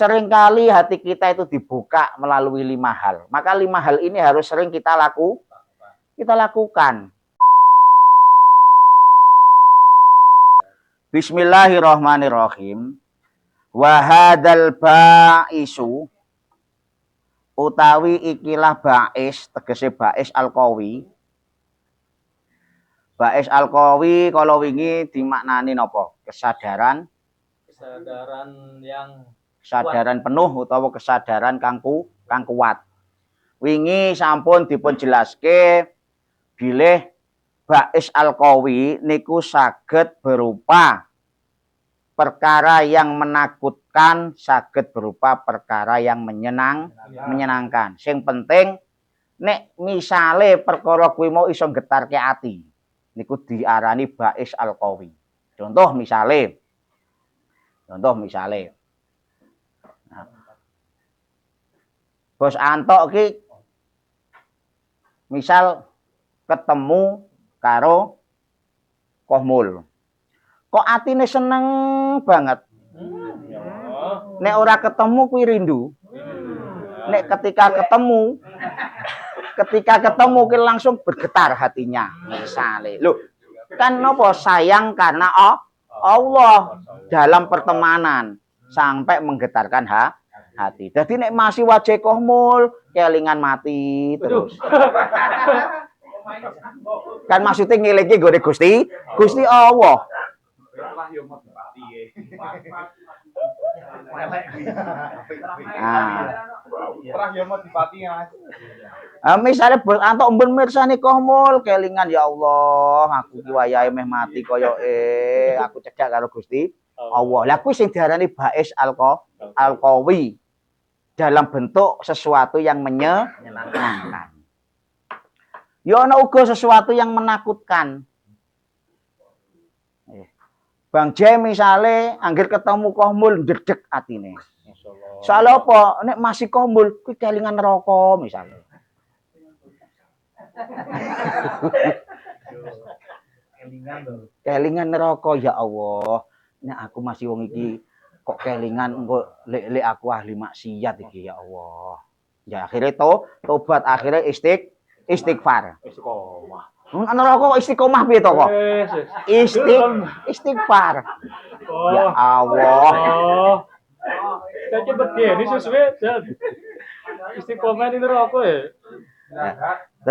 seringkali hati kita itu dibuka melalui 5 hal. Maka 5 hal ini harus sering kita lakukan. Bismillahirrahmanirrahim. Wa hadzal ba'isu utawi ikilah ba'is, tegese ba'is al-qawi. Ba'is al-qawi kalau wingi dimaknani napa? Kesadaran penuh utawa kesadaran kang kuat. Wingi sampun dipun jelaske bilih ba'is al-qawi niku saged berupa perkara yang menakutkan, saged berupa perkara yang menyenangkan. Sing penting nek misale perkara kuwi mau iso getarke ati, niku diarani ba'is al-qawi. Contoh misale. Nah, Bos Antok ki misal ketemu karo Kohmul. Kok atine seneng banget. Nek ora ketemu kuwi rindu. Nek ketika ketemu ki langsung bergetar hatinya. Misale, lho, kan napa sayang karena Allah dalam pertemanan sampai menggetarkan hati. Jadi nek masih wajah Kohmul, kelingan mati terus. Kan maksudnya ngelingi gore Gusti Allah. Misalnya Bos Antok mben mirsani Kohmul kelingan ya Allah, aku ki wayahe meh mati koyo aku cedhak karo Gusti Allah. Lah kuwi sing diarani ba'is al-qawi dalam bentuk sesuatu yang menyenangkan. Ya ana uga sesuatu yang menakutkan. Bang J misale anggere ketemu Kohmul ndedeg atine. Soale apa? Nek masih Kohmul kuwi kelingan neraka misale. Kelingan neraka ya Allah. Nek aku masih wong iki kok kelingan engko lek aku ahli maksiat iki ya Allah. Ya akhirnya tobat, akhirnya istighfar. Istiqomah. Neraka kok istiqomah piye to kok? Istighfar. Ya Allah. Saya coba ini sesuai istiqomah ini neraka ya.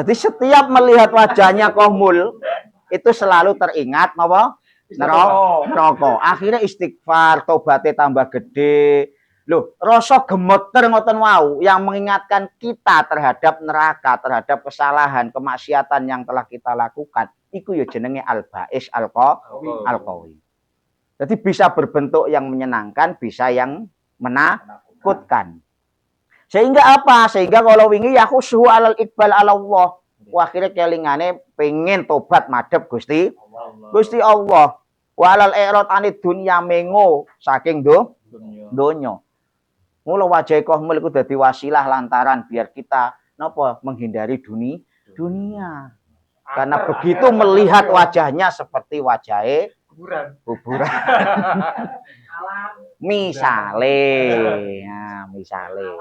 Jadi setiap melihat wajahnya Kohmul itu selalu teringat napa? Neraka. Akhirnya istighfar, tobatnya tambah gede. Loh, rasa gemeter ngoten wau yang mengingatkan kita terhadap neraka, terhadap kesalahan, kemaksiatan yang telah kita lakukan. Iku ya jenenge al-ba'is al-qawi. Jadi bisa berbentuk yang menyenangkan, bisa yang menakutkan. Sehingga apa? Sehingga kalau wingi ya khusyuk alal iqbal ala Allah. Akhirnya kelingane pengen tobat madhep Gusti Allah. Walal i'rad anid dunya mengo saking donya. Mula wajah Kohmul iku dadi wasilah lantaran biar kita napa menghindari dunia. Karena begitu melihat wajahnya seperti wajah kuburan. Misale. Nah, misale.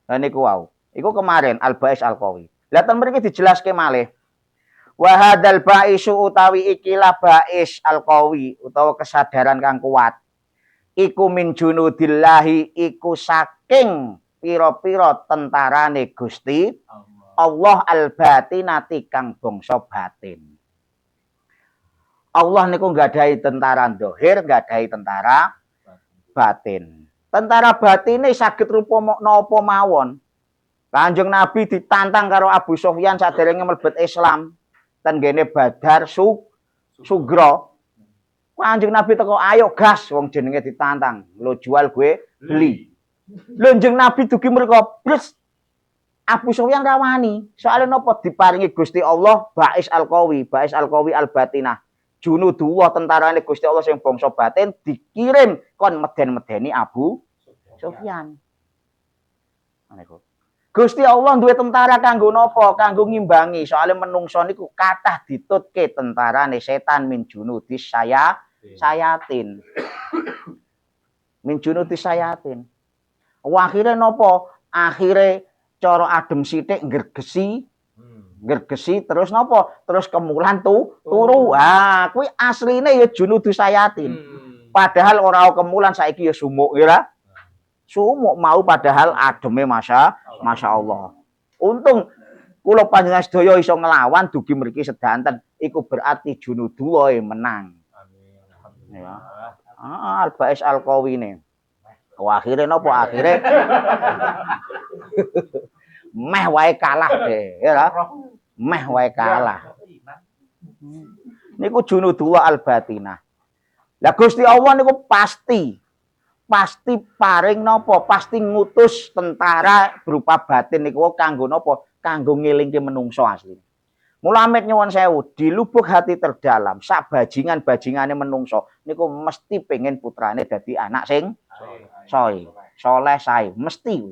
Nah niku wau. Iku kemarin al-ba'is al-qawi. Lah ten mriki dijelaske malih. Wa hadzal ba'isu utawi ikilah ba'is al-qawi utawa kesadaran kang kuat. Iku min junudillahi iku saking pira-pira tentarane Gusti Allah al-batinati kang bangsa batin. Allah niku nggadahi tentara zahir, nggadahi tentara batin. Tentara batine saged rupa napa mawon. Kanjeng Nabi ditantang karo Abu Sufyan saderenge mlebet Islam. Ten gene Badar Sugro. Kanjeng Nabi teko ayo gas wong jenenge ditantang. Lo jual gue beli. Lenjeng Nabi dugi mriko bres Abu Sufyan rawani. Soalnya napa diparingi Gusti Allah ba'is al-qawi al-batinah. Junudullah tentarane Gusti Allah sing bangsa batin dikirim kon meden-medeni Abu Sufyan. Niku. Gusti Allah duwe tentara kanggo napa? Kanggo ngimbangi. Soale menungso niku kathah ditutke tentarane setan min junudis sayatin. Min junudis sayatin. Akhire napa? Akhire cara adem sithik gergesi terus napa? Terus kemulan turu. Ah, kuwi asline ya junudis sayatin. Padahal ora kemulan saiki ya sumuk ya. Sumuk mau padahal ademe Masya Allah. Untung kula panjenengan sedaya iso nglawan dugi mriki sedanten iku berarti Junudullah menang. Amin. Ya. Al-Ba'is Al-Qawine. Akhire napa akhire meh wae kalah deh, ya. Meh wae kalah. Niku Junudullah Al-Batinah. Lah Gusti Allah niku pasti paring napa? Pasti ngutus tentara berupa batin niku kanggo napa? Kanggo ngilingke menungso asli. Mula amit nyuwun sewu, di lubuk hati terdalam, sak bajingan-bajingane menungso niku mesti pengen putrane dadi anak sing soleh sae, mesti.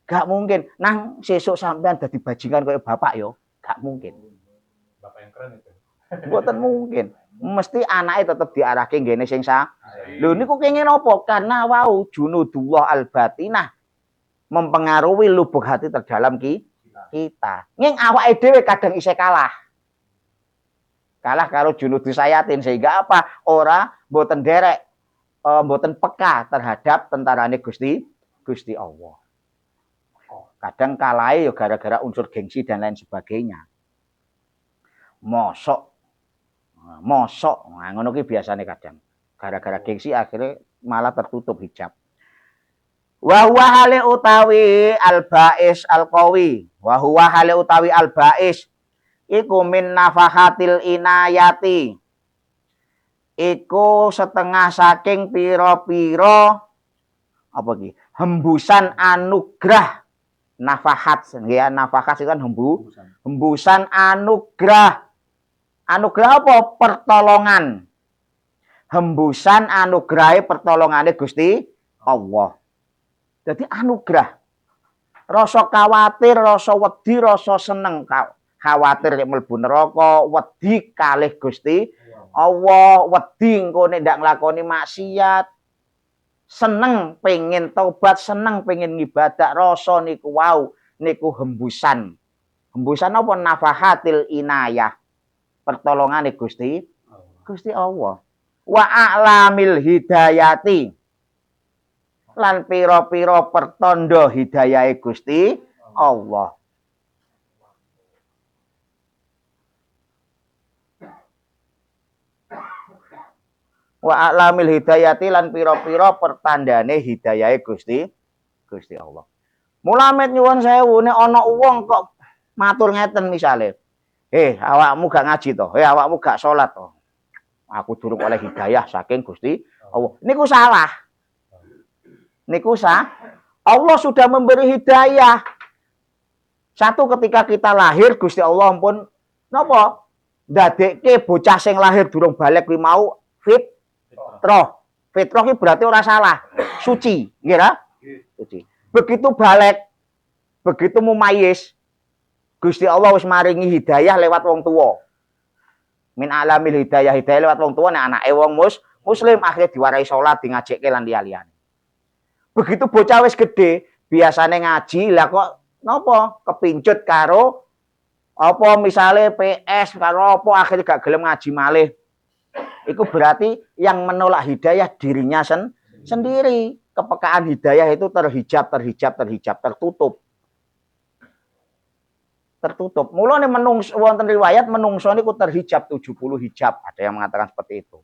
Gak mungkin nang sesuk sampean dadi bajingan kaya bapak yo, gak mungkin. Bapak yang keren itu. Mboten mungkin. Mesti anake tetep diarahke ngene sing lho niku kenging apa? Karena wau Junudullah Al-Batinah mempengaruhi lubuk hati terdalam kita. Ning awake dhewe kadang isih kalah. Kalah karo Junudis sayatin sehingga apa? Ora mboten derek mboten peka terhadap tentarane Gusti Allah. Kadang kalahe ya gara-gara unsur gengsi dan lain sebagainya. Mosok ngono ki biasane kadang gara-gara gengsi akhirnya malah tertutup hijab. Wa huwa hale utawi al-ba'is al-qawi wa huwa hale utawi al-ba'is iku min nafahatil inayati iku setengah saking pira-pira apa iki hembusan anugrah nafahat ya nafahat itu kan hembusan anugrah. Anugerah apa? Pertolongan. Hembusan anugrahe pertolongane Gusti Allah. Jadi anugerah. Rasa khawatir, rasa wedi, rasa seneng. Khawatir nek mlebu neraka, wedi kalih Gusti Allah, wedi engko nek ndak nglakoni maksiat. Seneng pengen taubat, seneng pengen ngibadah, rasa niku wau niku hembusan. Hembusan apa? Nafahatil inayah. Pertolongane Gusti Allah. Wa a'lamil hidayati. Lan pira-pira pertanda hidayahe Gusti Allah. Wa a'lamil hidayati lan pira-pira pertandane hidayahe Gusti Allah. Mula met nyuwun sewu nek ana wong kok matur ngeten misale awakmu gak ngaji toh, awakmu gak sholat toh. Aku durung oleh hidayah saking Gusti Allah. Niku salah. Allah sudah memberi hidayah. Satu ketika kita lahir Gusti Allah pun napa? Ndadekke bocah sing lahir durung balik kuwi mau fitrah. Fitrah iki berarti ora salah, suci, nggih ra? Suci. Begitu balik, begitu mumayyiz Gusti Allah wis maringi hidayah lewat wong tua. Min alamil hidayah lewat wong tua nek anake wong muslim akhirnya diwarai salat, dingajekke lan liya-liyane. Begitu bocah wis gede, biasane ngaji, lah kok napa kepincut karo apa misale PS karo apa akhirnya gak gelem ngaji malih. Itu berarti yang menolak hidayah dirinya sendiri. Kepekaan hidayah itu terhijab, tertutup. Mulane menungso wonten riwayat menungso niku terhijab 70 hijab. Ada yang mengatakan seperti itu.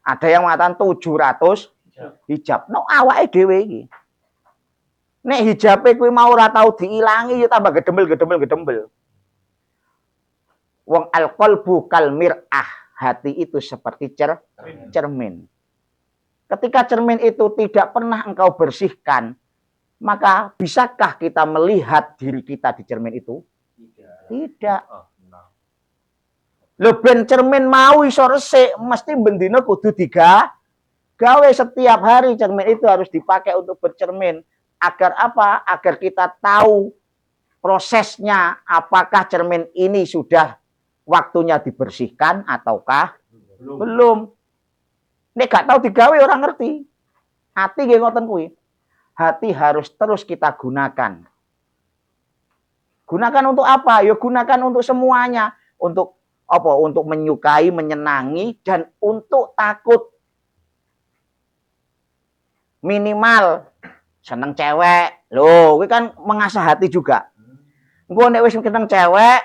Ada yang mengatakan 700 hijab. No awake dhewe iki. Nek hijabe kuwi mau ora tau diilangi ya tambah gedembel. Wong al-qalbu kal mir'ah. Hati itu seperti cermin. Ketika cermin itu tidak pernah engkau bersihkan, maka bisakah kita melihat diri kita di cermin itu? Tidak. Lho ben cermin mau iso resik, mesti bendina kudu gawe setiap hari cermin itu harus dipakai untuk bercermin. Agar apa? Agar kita tahu prosesnya, apakah cermin ini sudah waktunya dibersihkan ataukah belum. Nek gak tahu digawe orang ngerti. Hati nggih ngoten kuwi. Hati harus terus kita gunakan. Gunakan untuk apa? Ya gunakan untuk semuanya. Untuk apa? Untuk menyukai, menyenangi, dan untuk takut. Minimal seneng cewek. Loh, kuwi kan mengasah hati juga. Engko nek wis seneng cewek,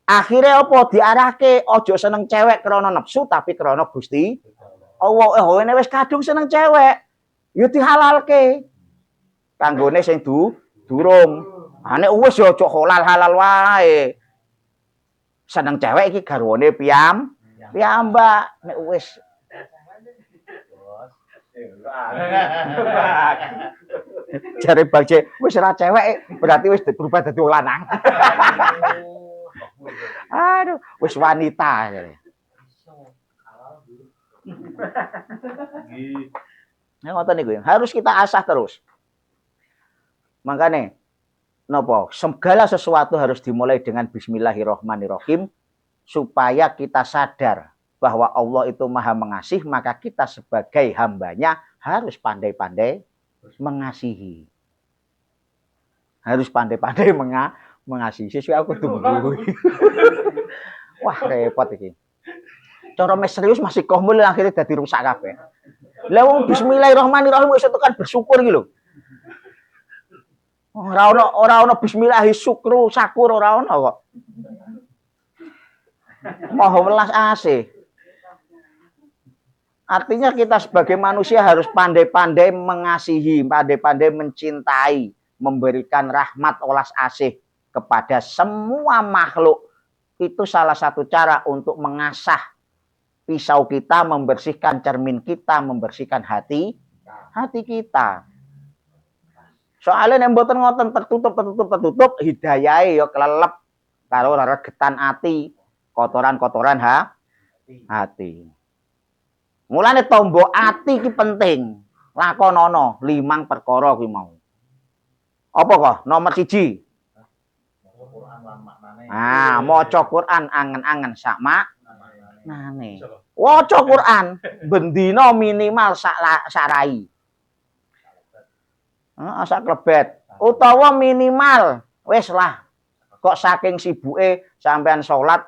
akhirnya apa diarahke ojo seneng cewek krana nafsu tapi krana Gusti Allah. Nek wis kadung seneng cewek, ya dihalalke. Kanggone sing durung. Nek wis ya aja halal wae. Seneng cewek iki garwane piyambak. Nek wis jare Bagje wis ora cewek berarti wis berubah dadi wong lanang. Aduh, wis wanita. Nah, ngoten niku harus kita asah terus. Makanya napa? Segala sesuatu harus dimulai dengan bismillahirrahmanirrahim supaya kita sadar bahwa Allah itu Maha Mengasih, maka kita sebagai hambanya harus pandai-pandai mengasihi. Harus pandai-pandai mengasihi. Sesuai aku tunggu. Wah, repot iki. Cara mes serius masih kohmul akhirnya dadi rusak kabeh. Lah wong bismillahirrahmanirrahim wis tekan bersyukur iki lho. Ora ono bismillah syukru sakur ora ono kok. Maha welas asih. Artinya kita sebagai manusia harus pandai-pandai mengasihi, pandai-pandai mencintai, memberikan rahmat olas asih kepada semua makhluk. Itu salah satu cara untuk mengasah pisau kita, membersihkan cermin kita, membersihkan hati kita. Soalnya yang mboten ngoten tertutup hidayahe ya kelelep karo regetan ati, kotoran-kotoran hati. Mulane tombo ati ki penting. Lakonono 5 perkara kuwi mau. Apa kok? Nomor 1. Maca Quran angen-angen sak maknane. Waca Quran bendina minimal sak rai. Sak klebet utawa minimal wis lah. Kok saking sibuke sampean salat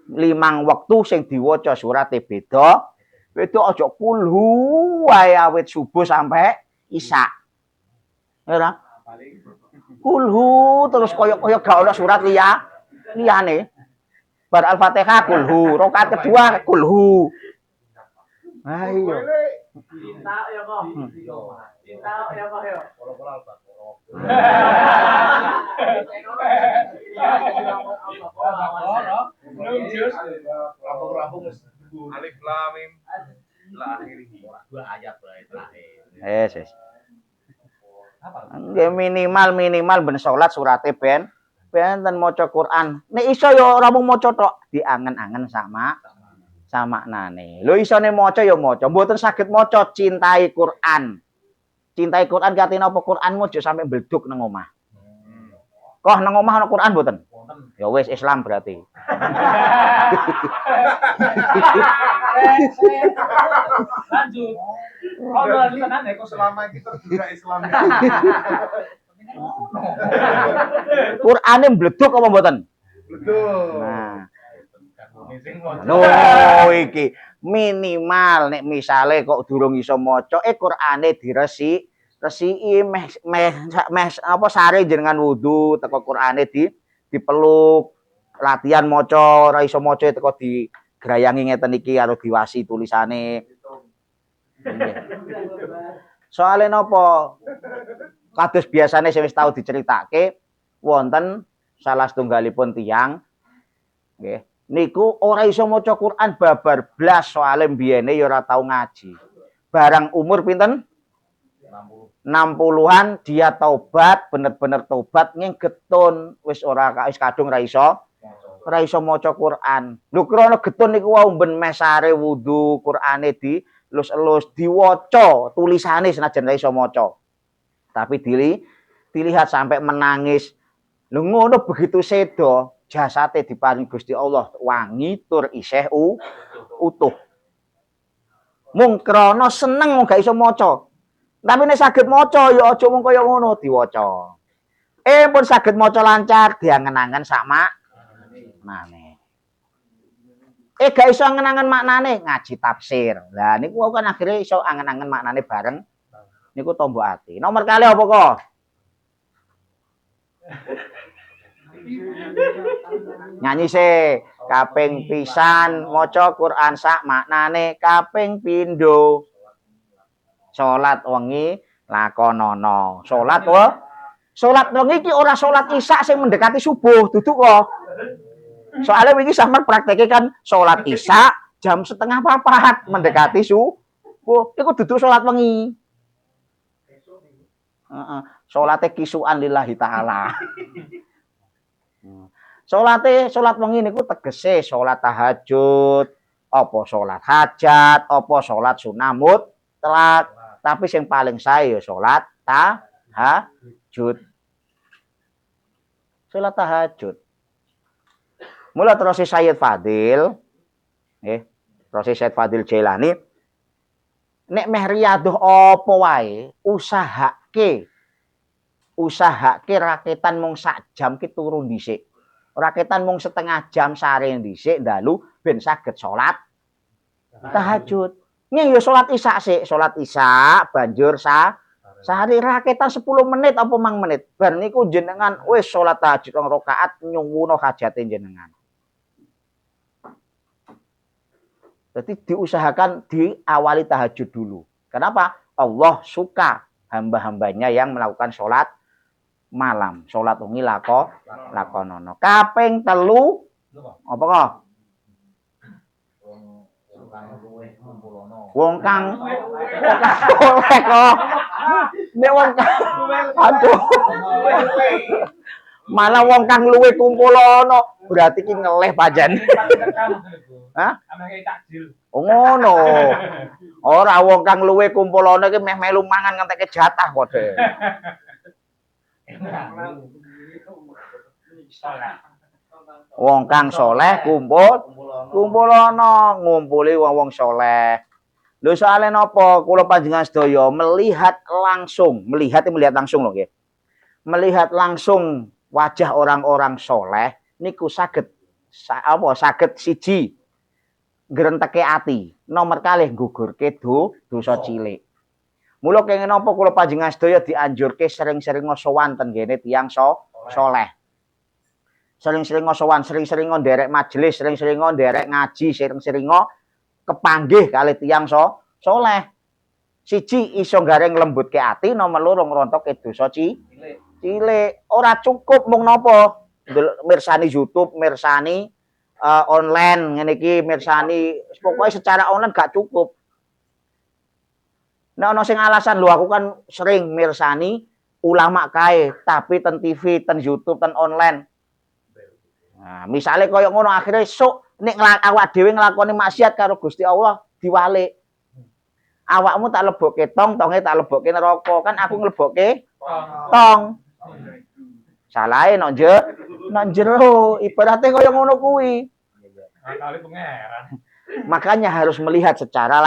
5 wektu sing diwaca surate beda. Itu aja kulhu wae awit subuh sampai isya. Ya kulhu terus koyok-koyok gak ono surat liyane. Bar Al-Fatihah kulhu, rakaat kedua kulhu. Ayo. Cinta ya kok. Cinta ya kok yo. Alif lam mim la akhirih. 2 ayat terakhir. Yes. Minimal ben salat surate ben maca Quran. Nek iso ya ora mung maca tok, diangen-angen sama maknane. Lho isone maca ya maca, mboten saged maca cintai Quran. Cintai Quran katene apa Quranmu aja sampe mbleduk nang omah. Kok nang omah ana Quran mboten? Ya wis Islam berarti. Lanjut. Oh, lanjutan kok Selama kita juga Islam. Qur'ane mbleduk apa mboten? Betul. Nah. Iki minimal nek misale kok durung iso maca Qur'ane resiki meh apa sare jenengan wudu teko Qur'ane dipeluk latihan maca ora iso maca teko digrayangi ngeten iki karo diwasi tulisane. Soale napa? Kados biasane sing wis tau diceritake wonten salah setunggalipun tiyang nggih niku ora iso maca Quran babar blas soalé mbiyene ya ora tau ngaji. Barang umur pinten? 60-an dia taubat, bener-bener taubat getun wis kadung ra iso maca Quran. Lho krana getun niku wau ben mesare wudu Qurane elus-elus diwaca tulisane senajan ra iso maca. Tapi dilihat sampai menangis. Lho ngono begitu sedo, jasate diparing Gusti Allah wangi tur isih utuh. Mung krana seneng gak iso maca. Tapi nek saged maca ya aja mung kaya ngono diwaca. Pun saged maca lancar diangen-angen sak maknane. Gak iso angen-angen maknane ngaji tafsir. Lah niku kan akhirnya iso angen-angen maknane bareng. Niku tombo ati. Nomor kali apa kok? Nyanyi se kaping pisan maca Quran sak maknane, kaping pindho salat wengi lakonono. Salat wengi iki ora salat isya sing mendekati subuh, duduk kok. Soalnya wingi sampean prakteke kan salat isya jam 3:30 mendekati subuh. Iku duduk salat wengi. Heeh. Salate kisuan lillahi taala. Salat wengi niku tegese salat tahajud, apa salat hajat, apa salat sunah mutlak. Tapi yang paling sae ya salat tahajud. Salat tahajud. Mula terus Sayyid Fadil, terus Sayyid Fadil Jailani, nek meh riyadoh apa wae, usahake raketan mung sak jam ki turu dhisik. Raketan mung setengah jam sare dhisik dalu ben saged salat tahajud. Ning ya salat isya sik, salat isya banjur sehari raketan 10 menit apa mang menit. Bar niku jenengan wis salat tahajud 2 rakaat nyuwuna hajate jenengan. Jadi diusahakan diawali tahajud dulu. Kenapa? Allah suka hamba-hambanya yang melakukan sholat malam. Sholat wengi lakonono. Kaping 3 apa kok? Wong kang soleh kok. Nek wong kang aduh. Malah wong kang luwe kumpulono, berarti ki ngeleh pajan. Hah? Oh ngono. Ora wong kang luwe kumpulono ki meh melu mangan ngenteke jatah kok, Dek. Wong kang soleh kumpulono, ngumpuli wong-wong soleh. Lho soalé napa kula panjenengan sedaya melihat langsung lho nggih. Melihat langsung wajah orang-orang soleh niku saged siji ngrenteke ati, nomor kalih nggugurke dosa cilik. Mula kenging napa kula panjenengan sedaya dianjurke sering-sering sowan ten ngene tiyang soleh. Sering-sering sowan, sering-sering nderek majelis, sering-sering nderek ngaji, sering-sering kepanggih kali tiyang soleh. Siji iso gareng lembutke ati, nomor loro ngrontokke dosa cilik. Ora cukup mung napa mirsani YouTube, mirsani online ngene iki, mirsani pokoke secara online gak cukup. Nek ana sing alasan lho aku kan sering mirsani ulama kae, tapi ten TV, ten YouTube, ten online. Nah, misale koyo ngono akhire sok nek awak dhewe nglakoni maksiat karo Gusti Allah diwalik. Awakmu tak lebokke tonge tak lebokke neraka, kan aku nglebokke tong. Salahe nok jero, ibaratnya kaya ngono kuwi. Kali pangeran. Makanya harus melihat secara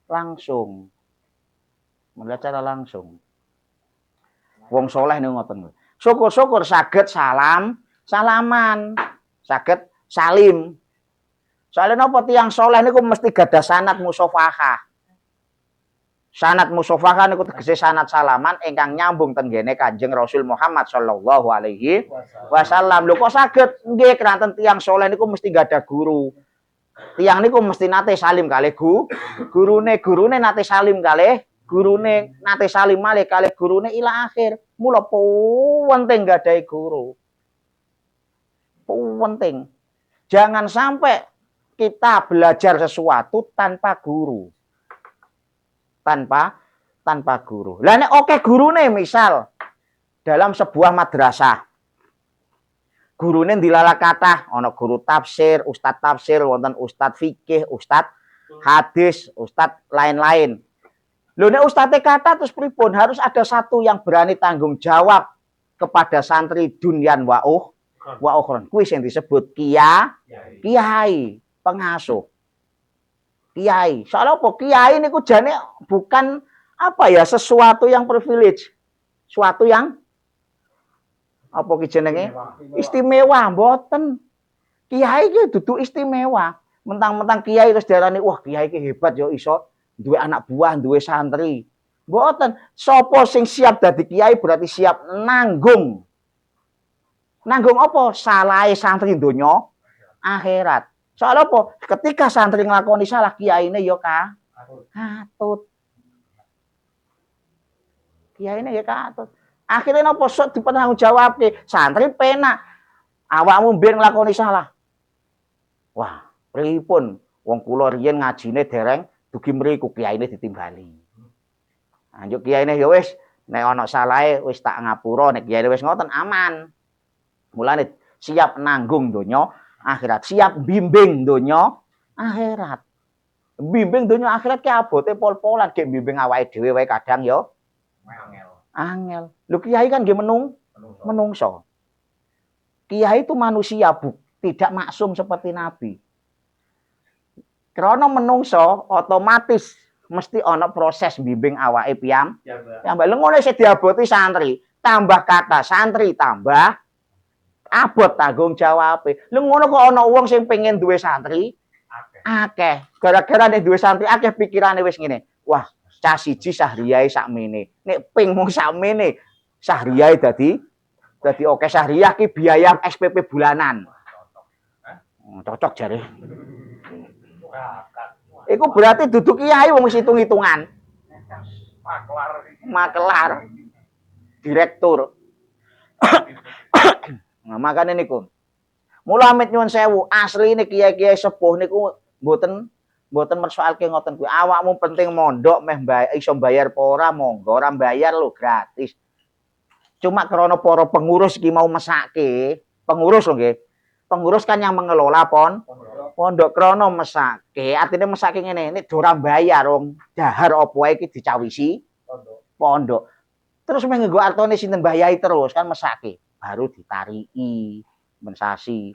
langsung. Melihat secara langsung. Wong soleh niku ngoten. Syukur-syukur saged salaman, saged salim. Soalnya napa tiyang soleh niku mesti gadah sanad musafahah. Sanad musafahah niku tegese sanad salaman ingkang nyambung ten ngene Kanjeng Rasul Muhammad sallallahu alaihi wasallam. Lho kok saged nggih kranten tiyang soleh niku mesti gadah guru. Tiyang niku mesti nate salim kalih gurune nate salim kalih gurune, nate salim malih kalih gurune ila akhir. Mula penting gadahi guru. Penting. Jangan sampai kita belajar sesuatu tanpa guru. Tanpa guru. Lah nek oke gurune misal dalam sebuah madrasah. Gurune dilala kathah, ana guru tafsir, ustadz tafsir, wonten ustadz fikih, ustadz hadis, ustadz lain-lain. Lho nek ustadze kathah terus pripun? Harus ada satu yang berani tanggung jawab kepada santri dunyan wa ukhron. Kuwi sing disebut kiai, pengasuh. Kiai. Soalnya apa? Kiai niku jane bukan apa ya, sesuatu yang privilege. Suatu yang apa ki jenenge? Istimewa, mboten. Kiai ki dudu istimewa. Mentang-mentang kiai terus diarani wah kiai ki hebat yo iso duwe anak buah, duwe santri. Mboten. Sapa sing siap dadi kiai berarti siap nanggung. Nanggung apa? Salahe santri donya akhirat. Soal apa? Ketika santri nglakoni salah, kiyaine ya katut. Kiyaine ya katut. Akhirnya napa sok dipertanggungjawabke? Santri penak. Awakmu mbiyen nglakoni salah. Wah, pripun? Wong kula riyen ngajine dereng dugi mriku kiyaine ditimbali. Anjuk kiyaine ya wis, nek ana salahe wis tak ngapura, nek kiyaine wis ngoten aman. Mulane siap nanggung donya akhirat, siap bimbing donya akhirat. Bimbing donya akhirat ki abote pol-polan, ge bimbing awake dhewe wae kadang ya angel. Lho kiai kan nggih menungso. Kiai itu manusia, tidak maksum seperti nabi. Karena menungso otomatis mesti ana proses bimbing awake piyambak. Lha ngono sing diaboti santri, tambah kata santri tambah abot tanggung jawab. Lha ngono kok ana wong sing pengen duwe santri akeh. Gara-gara nek duwe santri akeh pikirane wis ngene. Wah, cah siji sahriyahe sakmene. Nek ping mung sakmene, sahriyahe dadi oke. Sahriyah ki biaya SPP bulanan. Cocok jare. Iku berarti duduk kiai wong wis hitung-hitungan. Makelar. Direktur. Nah, makanya niku. Mula amit nyuwun sewu, asline kiai-kiai sepuh niku mboten mersoalke ngoten kuwi. Awakmu penting mondok meh iso bayar apa ora, monggo, ora bayar lho gratis. Cuma krana para pengurus iki mau mesake, pengurus lho nggih. Pengurus kan yang mengelola pondok krana mesake, artine mesake ngene, nek ora bayar wong dahar apa wae iki dicawisi pondok. Terus menggo artone sinten mbayahi terus kan mesake. Baru ditariki mensasi.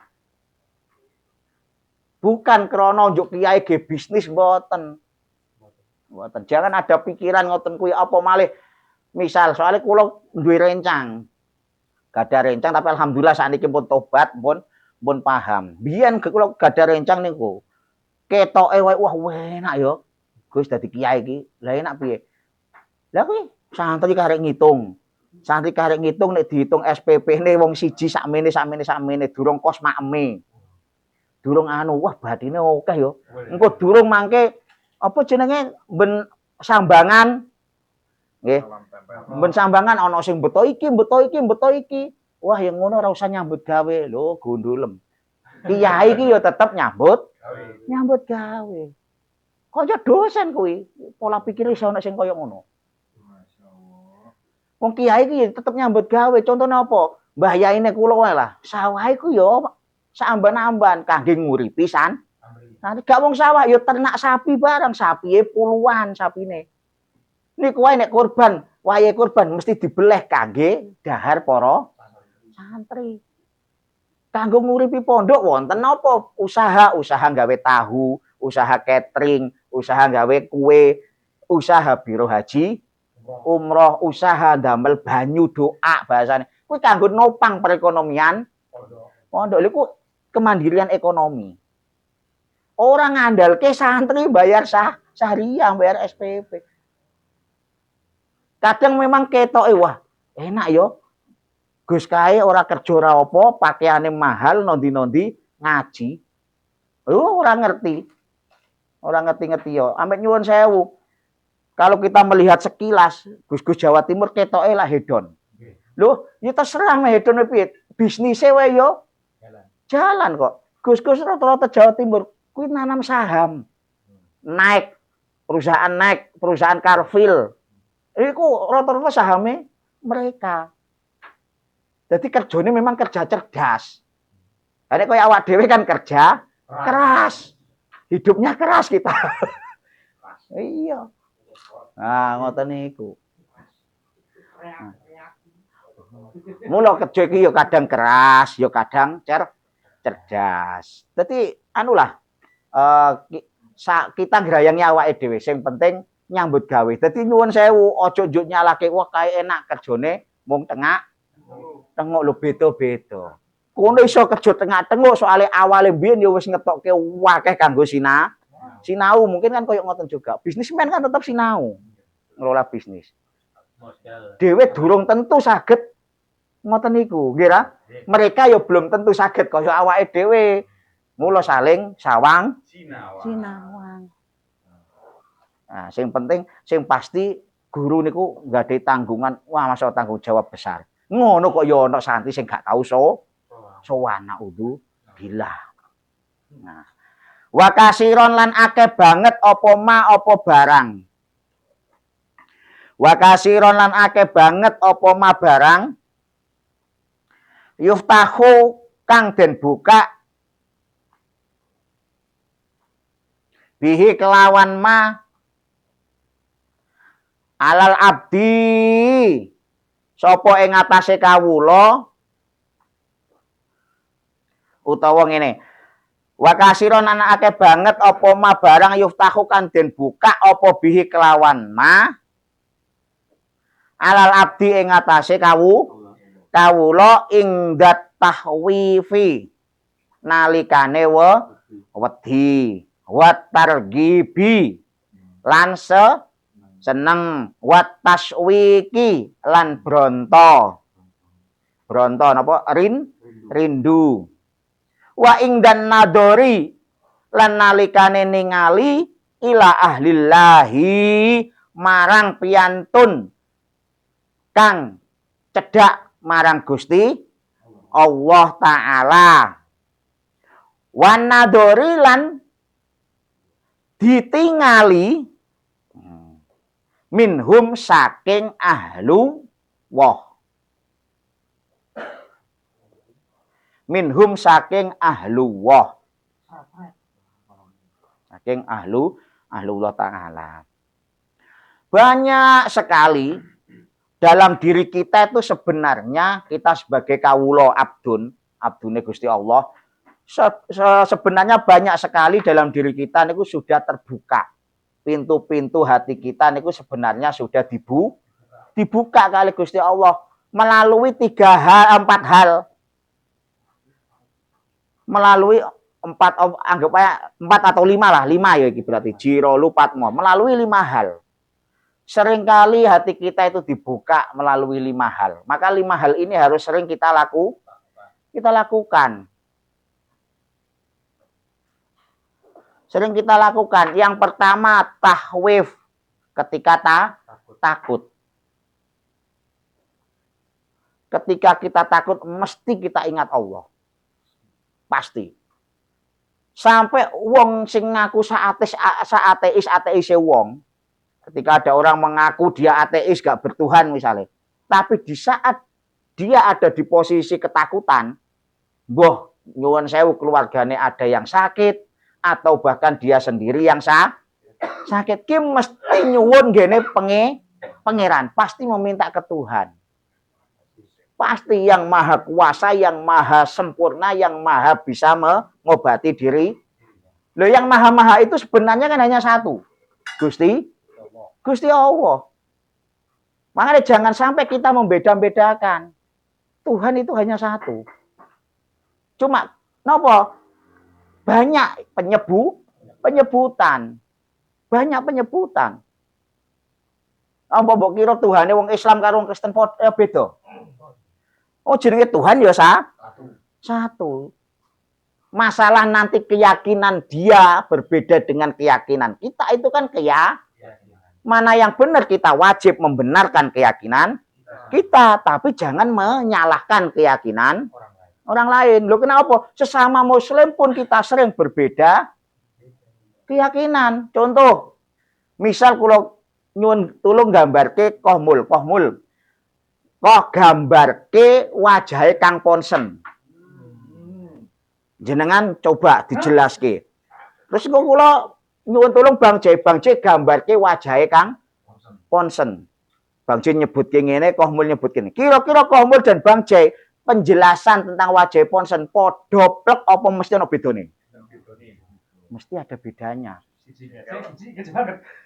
Bukan krono njuk kiai ge bisnis mboten. Mboten. Jangan ada pikiran ngoten kuwi apa malih. Misal soalnya kula duwe rencang. Gadah rencang tapi alhamdulillah sakniki pun tobat, pun paham. Biyen kula gadah rencang niku. Ketoke wae wah enak ya. Gus dadi kiai iki. Lah enak piye? Lah kuwi santri karek ngitung. Santri karek ngitung nek dihitung SPP-ne wong siji sakmene durung kos makme. Durung anu, wah batine akeh ya. Engko durung mangke apa jenenge ben sambangan. Nggih. Ben sambangan ana sing beto iki. Wah yang ngono ora usah nyambut gawe. Lho gondolem. Kiai iki ya tetep nyambut gawe. Kaya dosen kuwi, pola pikir iso ana sing kaya ngono. Wong kiai iki tetep nyambut gawe. Contone apa? Mbah yaine kula wae lah. Sawah iku ya saamban-amban kangge nguripi Nah, gak wong sawah ya ternak sapi barang, sapiye puluhan sapine. Niku wae nek kurban, wayahe kurban mesti dibeleh kangge dahar para santri. Kanggo nguripi pondok wonten napa? Usaha gawe tahu, usaha catering, usaha gawe kue, usaha biro haji, umroh, usaha damel banyu doa bahasane. Kuwi kanggo nopang perekonomian pondok. Lha ku kemandirian ekonomi. Orang ngandalke santri bayar sahriyah, bayar SPP. Kadang memang ketoke wah, enak yo. Gus kae ora kerja ora apa, pakaiane mahal, nondi-nondi ngaji. Ora ngerti. Ora ngerti-ngerti yo. Ambek nyuwun sewu. Kalau kita melihat sekilas, Gus-gus Jawa Timur ketoke lah hedon. Loh, ya terserah meh hedon piye. Bisnise wae yo jalan kok. Gus-gus rata-rata Jawa Timur kuwi nanam saham. Naik, perusahaan Carville. Iku rata-rata sahame mereka. Jadi kerjanya memang kerja cerdas. Karena kayak awak dhewe kan kerja keras. Hidupnya keras kita. Iya. Nah, ngoten niku. Mula kerja iki ya kadang keras, ya kadang cerdas. Dadi anulah kita ngrayangi awake dhewe sing penting nyambut gawe. Dadi nyuwun sewu aja njuk nyalahke wah kae enak kerjane mung tengok lho beda-beda. Kono iso kerja tengah-tengok soalnya awale mbiyen ya wis ngetokke wakeh kanggo sinau. Mungkin kan koyo ngoten juga. Bisnismen kan tetap sinau. Ngelola bisnis. Dhewe durung tentu saged ngoten niku, nggih ra? Mereka ya belum tentu saged kaya awake dhewe. Mula saling sinawang. Nah, sing penting, sing pasti guru niku nggadahi tanggungan, wah masa tanggung jawab besar. Ngono kok ya ana santri sing gak tau sowan naudzubillah. Nah, wa kasiron lan akeh banget apa barang. Wa kasiron lan akeh banget apa barang. Yuftahu kang den buka bihi kelawan alal abdi sapa ing atase kawula utawa ngene wa kasiron ana akeh banget apa barang yuftahu kang den buka apa bihi kelawan alal abdi ing atase kawula ing dat tahwifi nalikane wedi wat targibi lan seneng wat taswiki lan bronto napa rindu wa ing dan nadori lan nalikane ningali ila ahlillahi marang piyantun kang cedhak marang Gusti Allah Ta'ala wan nadori lan ditingali minhum saking ahlu wah minhum saking ahlu wah saking Allah Ta'ala. Banyak sekali dalam diri kita itu sebenarnya kita sebagai kawula abdune Gusti Allah sebenarnya banyak sekali dalam diri kita niku sudah terbuka. Pintu-pintu hati kita niku sebenarnya sudah dibuka kali Gusti Allah melalui 4 hal. Melalui 4 anggap aja 4 atau 5 lah, 5 ya iki berarti jiro lupat melalui 5 hal. Seringkali hati kita itu dibuka melalui 5 hal. Maka 5 hal ini harus sering kita lakukan. Sering kita lakukan. Yang pertama tahwif, ketika takut. Ketika kita takut mesti kita ingat Allah. Pasti. Sampai wong sing ngaku ateis wong. Ketika ada orang mengaku dia ateis gak bertuhan misalnya. Tapi di saat dia ada di posisi ketakutan, boh nyuwun sewu keluargane ada yang sakit atau bahkan dia sendiri yang sakit, ki mesti nyuwun gene pangeran, pasti meminta ke Tuhan. Pasti yang maha kuasa, yang maha sempurna, yang maha bisa mengobati diri. Loh yang maha-maha itu sebenarnya kan hanya satu. Gusti Allah. Makanya jangan sampai kita membeda-bedakan. Tuhan itu hanya satu. Cuma nopo? Banyak penyebutan. Banyak penyebutan. Apa mbok kira Tuhane wong Islam karo wong Kristen beda? Oh jenenge Tuhan ya satu. Masalah nanti keyakinan dia berbeda dengan keyakinan kita itu kan mana yang benar kita wajib membenarkan keyakinan kita, tapi jangan menyalahkan keyakinan orang lain. Loh kenapa? Sesama Muslim pun kita sering berbeda keyakinan. Contoh, misal kalau nyuwun tulung gambarke kohmul. Kok gambarke wajahe Kang Ponsen. Jenengan coba dijelaske. Terus kula nyuwun tulung Bang J gambarke wajahe Kang Ponsen. Bang J nyebut ngene, Kohmul nyebut ngene. Kira-kira Kohmul dan Bang J penjelasan tentang wajah ponsen podo plek apa mesti ana bedane? Mesti ada bedanya.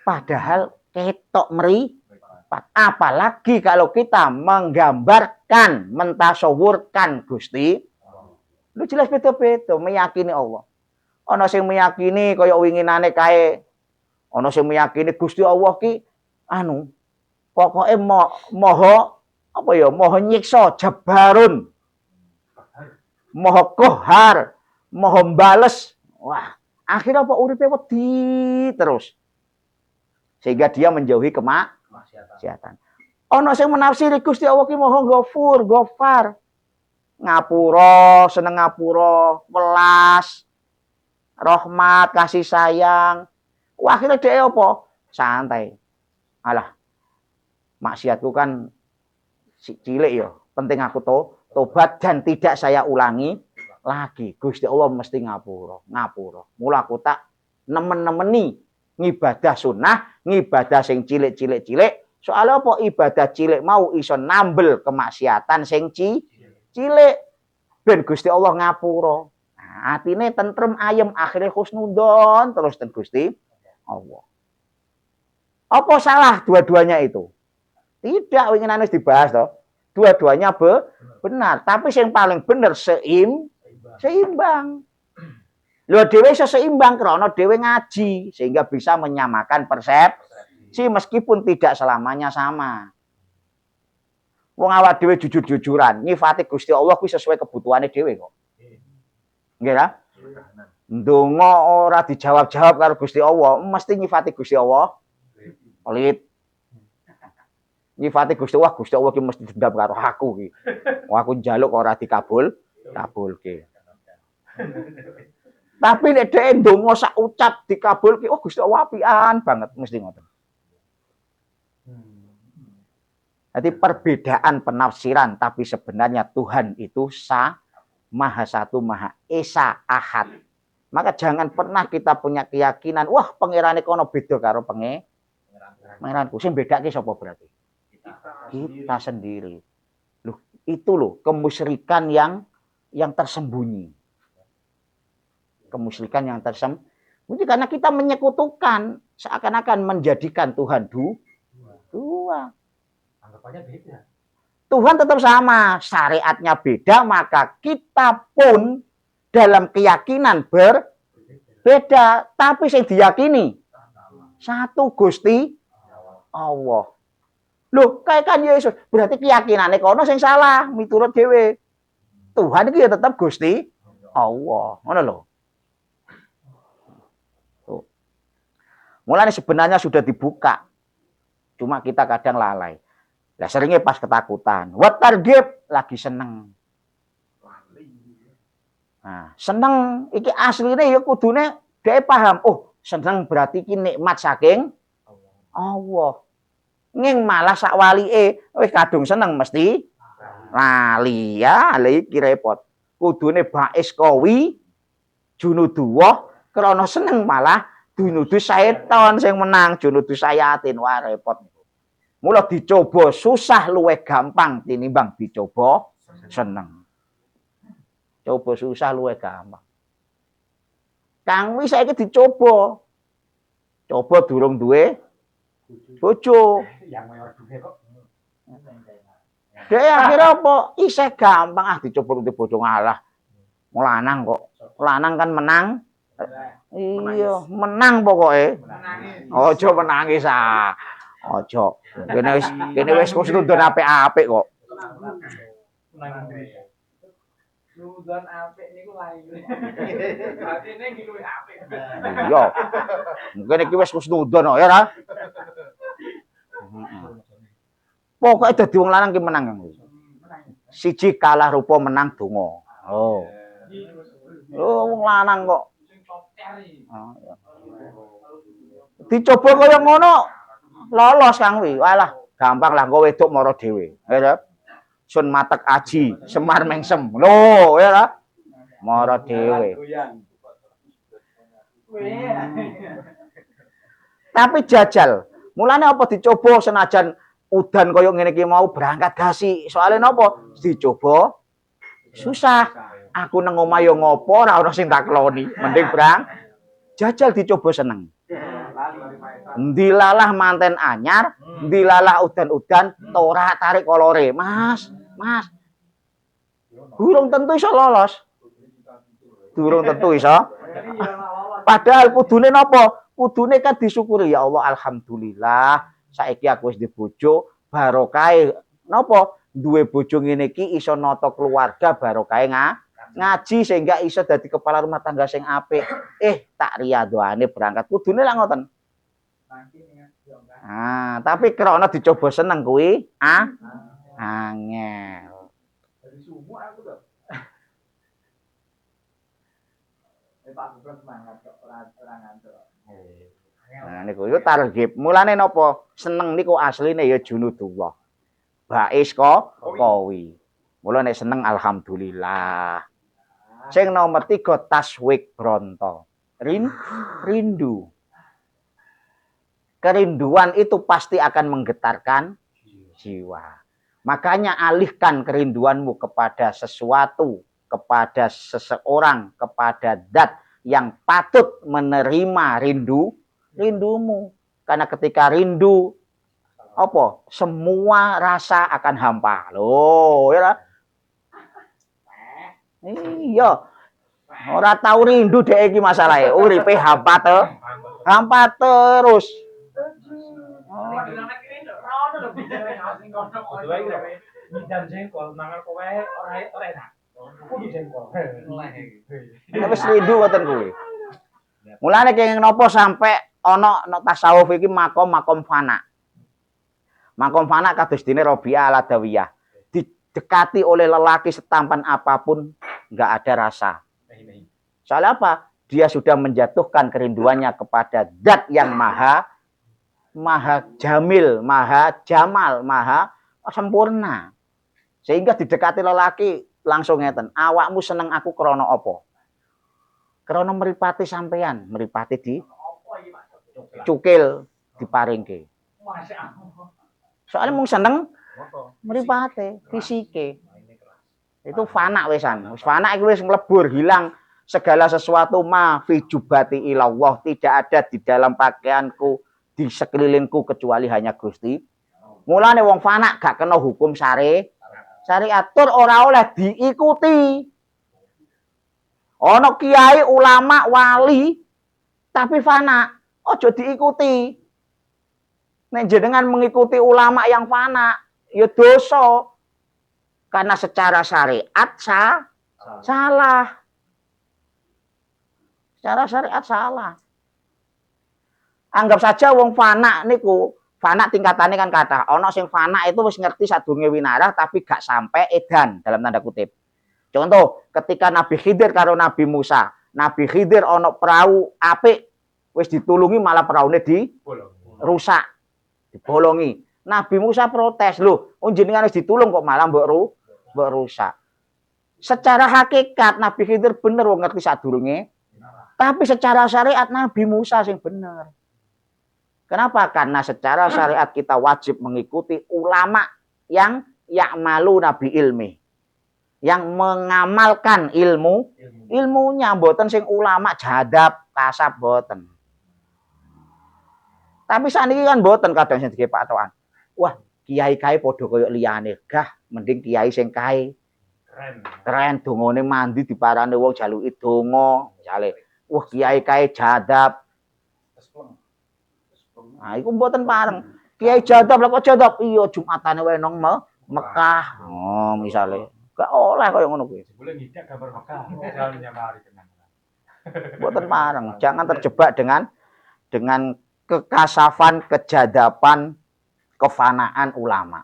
Padahal ketok meripat. Apalagi kalau kita menggambarkan, mentasawurkan Gusti, lu jelas beda-beda meyakini Allah. Ana sing meyakini kaya winginane kae. Ana sing meyakini Gusti Allah ki pokoke moho apa ya, moho nyiksa, jabarun. Moho kohar, moho bales. Wah, akhirnya apa uripe wedi terus. Sehingga dia menjauhi kemaksiatan. Ana sing menafsiri Gusti Allah ki moho ghafur, ghafar. Ngapura, seneng ngapura, welas, rahmat, kasih sayang. Wah, akhirnya dia apa? Santai. Alah, maksiatku kan cilik ya. Penting aku tobat dan tidak saya ulangi lagi. Gusti Allah mesti ngapura. Mula aku tak nemen-nemeni ngibadah sunnah, ngibadah sing cilik-cilik. Soalnya apa? Ibadah cilik mau iso nambel kemaksiatan sing cilik. Ben Gusti Allah ngapura. Nah, atine tentrem ayem akhirnya husnudon terus ten Gusti Allah. Apa salah dua-duanya itu? Tidak, winginan wis dibahas toh. Dua-duanya benar, tapi yang paling benar seimbang. Lho dhewe iso seimbang krana dhewe ngaji sehingga bisa menyamakan persepsi meskipun tidak selamanya sama. Wong awak dhewe jujur-jujuran, nyifati Gusti Allah kuwi sesuai kebutuhane dhewe kok. Nggih ta? Ndonga ora dijawab-jawab karo Gusti Allah, mesti nyifati Gusti Allah pelit. Nyifati Gusti Allah ki mesti dendam karo aku ki. Wong aku njaluk ora dikabulke. Tapi nek dhek ndonga sak ucap dikabulke, oh Gusti Allah apian banget mesti ngoten. Jadi perbedaan penafsiran, tapi sebenarnya Tuhan itu Maha Satu, Maha Esa, Ahad. Maka jangan pernah kita punya keyakinan, wah pangerane kono beda karo pangeranku. Sing bedake sapa berarti? Kita sendiri. Loh, itu loh kemusyrikan yang tersembunyi. Kemusyrikan yang tersembunyi karena kita menyekutukan, seakan-akan menjadikan Tuhan dua. Anggapannya beda. Tuhan tetap sama, syariatnya beda, maka kita pun dalam keyakinan berbeda, tapi yang diyakini satu Gusti Allah. Loh, kayak kan Yesus, berarti keyakinannya kono sing salah, miturut dhewe. Tuhan itu ya tetap Gusti Allah. Ngono lho. Tuh. Mulanya sebenarnya sudah dibuka. Cuma kita kadang lalai. Lah seringnya pas ketakutan. What target lagi seneng. Nah, seneng iki asline ya kudune dhewe paham. Oh, seneng berarti iki nikmat saking Allah. Nging malah sak walike wis kadung seneng mesti lali ya, iki repot. Kudune bais kawi junuduwah krana seneng malah junudu setan sing menang, junudu sayatin wah repot. Mula dicoba susah luwih gampang tinimbang dicoba seneng. Coba susah luwih gampang. Kang wis saiki dicoba. Coba durung duwe bojo. Yang mayor duwe kok. Dek akhirnya apa? Isih gampang dicoba duwe bojo ngalah. Lanang kok. Lanang kan menang. Iya, menang pokoke. Aja menangis ah. Aja. Kene wis kusnudon apik-apik kok. Nudon apik niku lain. Atine iki luwih apik. Iya. Mungkin iki wis kusnudon kok ya ra. Pokoke dadi wong lanang ki menang. Siji kalah rupa menang donga. Oh. Oh, wong lanang kok. Dicoba kaya ngono. Lolos Kang wi. Walah, gampang lah engko wedok mara dhewe. Ya. Sun matek aji, semar mengsem. Lho, ya ta? Mara dhewe. Tapi jajal. Mulane apa dicoba senajan udan koyo ngene iki mau berangkat gasi. Soale napa? Dicoba susah. Aku nang omah yo ngopo ora ono sing takloni. Mending jajal dicoba seneng. Ndilalah manten anyar, ndilalah udan-udan tora tarik kolore. Mas. Durung tentu iso lolos. Durung tentu iso. Padahal kudune napa? Kudune kan disyukuri ya Allah alhamdulillah. Saiki aku wis dibojo barokah napa? Duwe bojo ngene iki iso nata keluarga barokah ngaji sehingga iso dadi kepala rumah tangga sing apik. Tak riyadoane berangkat kudune lah ngoten. Tapi krana dicoba seneng kuwi angel. Dari sumu aku to. Pak Gubernur semangat kok ora ngantuk. Nah niku yo targhib. Mulane napa? Seneng niku asline ya junudullah. Bais kowi. Mula nek seneng alhamdulillah. Sing nomor 3 taswik bronto. Rindu. Kerinduan itu pasti akan menggetarkan jiwa. Makanya alihkan kerinduanmu kepada sesuatu, kepada seseorang, kepada zat yang patut menerima rindumu. Karena ketika rindu, semua rasa akan hampa. Loh, ya. Iya. Ora tahu rindu dhek iki masalahe. Uripe hampa terus. Wis rindu ngoten kuwi. Mulane kenging napa sampe ana tasawuf iki makom fana. Makom fana kados dene Rabi'ah Al-Adawiyah. Didekati oleh lelaki setampan apapun enggak ada rasa. Soalnya apa? Dia sudah menjatuhkan kerinduannya kepada zat yang maha jamil, maha jamal, maha sempurna. Sehingga didekati lelaki langsung ngeten, awakmu seneng aku krana apa? Krana mripate sampean, mripate di cukil diparingke. Soalnya mung seneng mripate, fisike. Itu fana wisan. Wis fana iki wis nglebur, hilang segala sesuatu fi jubati ilallah, tidak ada di dalam pakaianku, di sekelilingku kecuali hanya Gusti. Mulane wong fana gak kena hukum syariat tur ora oleh diikuti. Ana kiai, ulama, wali tapi fana, ojo diikuti. Nek jenengan mengikuti ulama yang fana, ya dosa. Karena secara syariat salah. Secara syariat salah. Anggap saja wong fana niku, fana tingkatannya kan kathah. Ana sing fana itu wis ngerti sadurunge winarah tapi gak sampai edan dalam tanda kutip. Contoh, ketika Nabi Khidir karo Nabi Musa, Nabi Khidir ana perahu apik wis ditulungi malah praune rusak, dibolongi. Nabi Musa protes, "Lho, jenengan wis ditulung kok malah mbok rusak." Secara hakikat Nabi Khidir bener wong ngerti sadurunge, tapi secara syariat Nabi Musa sing bener. Kenapa? Karena secara syariat kita wajib mengikuti ulama yang ya'malu nabi ilmi. Yang mengamalkan ilmunya, mboten sing ulama jadab, kasab mboten. Tapi saniki kan mboten kadang sing dikek patokan. Wah, kiai-kiai padha koyo liyane, gah mending kiai sing kae. Keren dongane mandi diparani wong jaluki donga, misale. Wah, kiai-kiai jadab. Nah, iku mboten pareng. Kiai jadab lha kok jadab? Iya, Jumatane wae nang Mekah. Oh, misale. Gak oleh kaya ngono kuwi. Boleh ngidak gambar Mekah. Jalan nyamari kenang. Mboten pareng. Jangan terjebak dengan kekasafan, kejadapan, kefanaan ulama.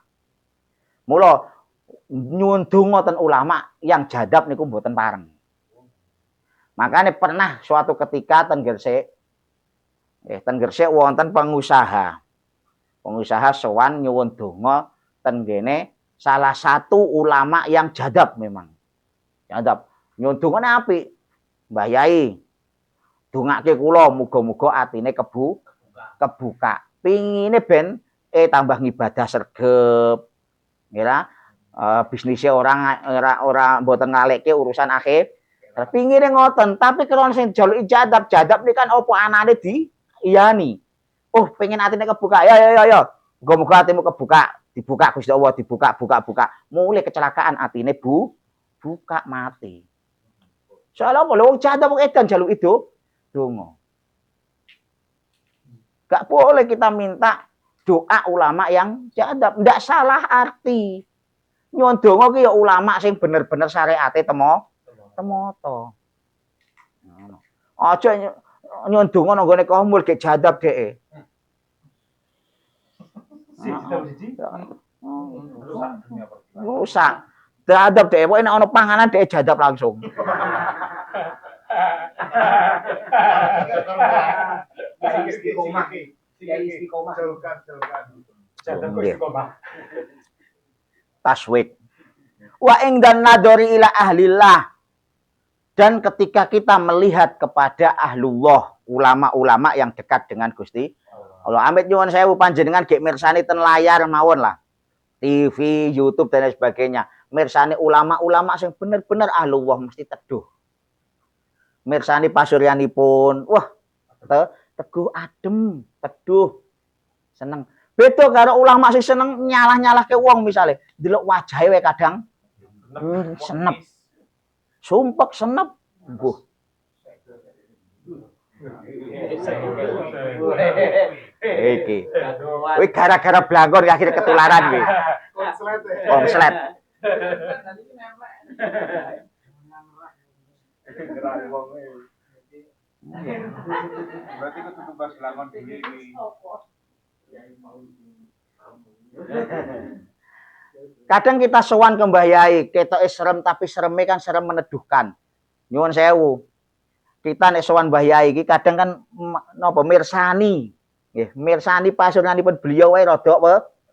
Mula nyuwun donga ten ulama yang jadab niku mboten pareng. Makanya pernah suatu ketika ten Gresik wonten pengusaha sowan nyuwun donga ten kene salah satu ulama yang jadab memang. Jadab. Nyuwun dongane apik. Mbah Yai. Dongake kula muga-muga atine kebuka. Pingine ben tambah ngibadah sregep. Ngira bisnisnya orang mboten ngalekke urusan akhir. Pingine ngoten, tapi krana sing jaluk jadab niki kan opo anane di iyani. Oh, pengen atine kebuka. Ya. Muga-muga atimu kebuka, dibuka Gusti Allah, dibuka. Mulai kecelakaan atine buka mati. Soalnya apa? Wong jadab wong edan jaluk itu donga. Gak boleh kita minta doa ulama yang jadab, ndak salah arti. Nyuwun donga ki ya ulama sing bener-bener syariate temoto. Aja nyuwun donga nang gone kohmul gek jadab dheke. Rusak. Jadab dheke pokoke nek ana panganan dheke jadab langsung. Istiqomah. Taswik. Wa ing dan nadori ila ahlillah. Dan ketika kita melihat kepada ahlullah, ulama-ulama yang dekat dengan Gusti Allah. Amit nyuwun sewu panjenengan gek mirsani ten layar mawon lah. TV, YouTube dan lain sebagainya. Mirsani ulama-ulama sing bener-bener ahlullah mesti teduh. Mirsani pasuryanipun, wah, teguh adem, teduh, seneng. Beda karo ulama sing seneng nyalah-nyalah ke wong misale, delok wajahe wae kadang senep. Sumpek senep. Mbuh. Iki. Kuwi gara-gara blangkon akhirnya ketularan kuwi. Konslet. Berarti kudu tumbas blangkon dhewe iki. Kadang kita sowan ke Mbah Yai, ketoke serem tapi sereme kan serem meneduhkan. Nyuwun sewu. Kita nek sowan Mbah Yai iki kadang kan napa mirsani. Nggih, mirsani pasuryanipun beliau wae rada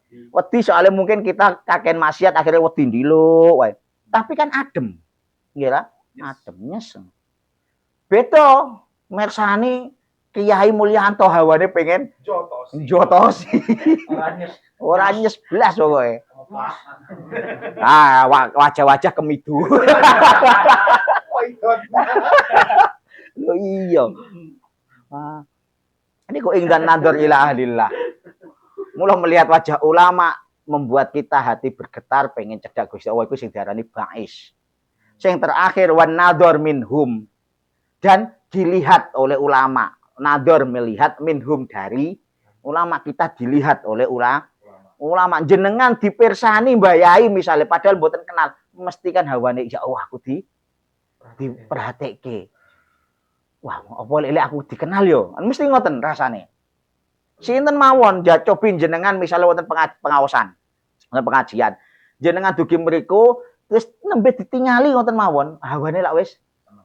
wedi soalnya mungkin kita kaken maksiat akhirnya wedi ndiluk wae. Tapi kan adem. Nggih ra? Adem nyeseng. Beda mirsani Kiai Mulyanto hawane pengen jotosi. Ora nyes blas pokoke. Wajah-wajah kemidu. Lho iya. Ini kok ingdan nador ila ahlillah. Mula melihat wajah ulama membuat kita hati bergetar pengen cedak Gusti Allah iku sing diarani bais. Sing terakhir wan nador minhum dan dilihat oleh ulama. Nador melihat minhum dari ulama, kita dilihat oleh ulama. Jenengan dipirsani Mbah Yai misalnya padahal mboten kenal, mesti kan hawane ya Allah aku diperhatike. Wah, apa lek aku dikenal yo? Mesti ngoten rasane. Sinten mawon jacobin jenengan misalnya wonten pengawasan, wonten pengajian. Jenengan dugi mriku terus nembe ditingali ngoten mawon, hawane lak wis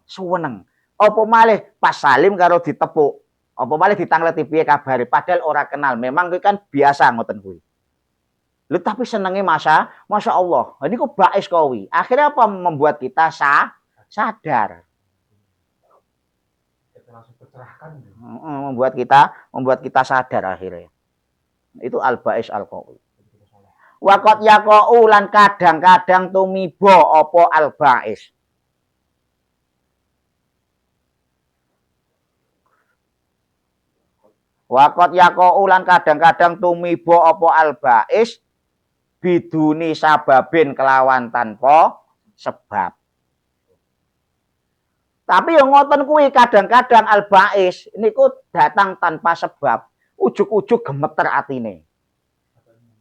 suweneng. Apa malih pas salim karo ditepuk. Apa malih ditangleti piye kabare padahal ora kenal. Memang kuwi kan biasa ngoten kuwi. Lho tapi senenge Masya Allah. Ini kok bais kowi. Akhirnya apa membuat kita sadar. Membuat kita sadar akhirnya. Itu al-bais al-qawi. Waqat yaqau lan kadang-kadang tumiba apa al-bais. Waqat yaqau lan kadang-kadang tumiba apa al-bais biduni sababin kelawan tanpa sebab. Tapi yang ngoten kuwi kadang-kadang al-bais niku datang tanpa sebab. Ujug-ujug gemeter atine.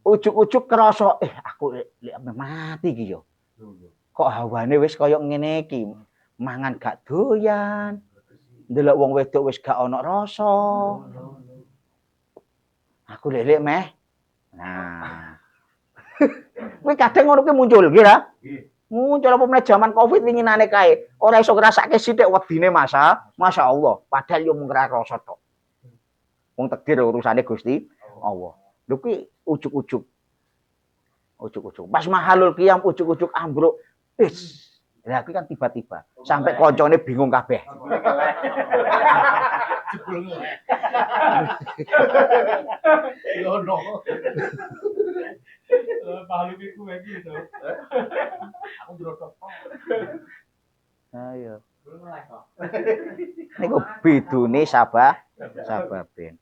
Ujug-ujug kerasa aku mati iki yo. Kok hawane wis kaya ngene iki. Mangan gak doyan. Ndelok wong wedok wis gak ana rasa. Aku lelek meh. Nah. Kuwi kadang ngono kuwi muncul, kira? Muncul apa meneh jaman Covid winginane kae. Ora iso ngrasake sithik wedine Masya Allah. Padahal yo mung rasa tok. Wong takdir urusane Gusti Allah. Lho kuwi ujug-ujug. Ujug-ujug. Pas mahalul qiyam ujug-ujug ambruk. Lah kuwi kan tiba-tiba sampai koncone bingung kabeh. Jebul ngelek. Lono. Makhluk iku gitu. Aku drotok. Ayo. Niku bidune sabah ben.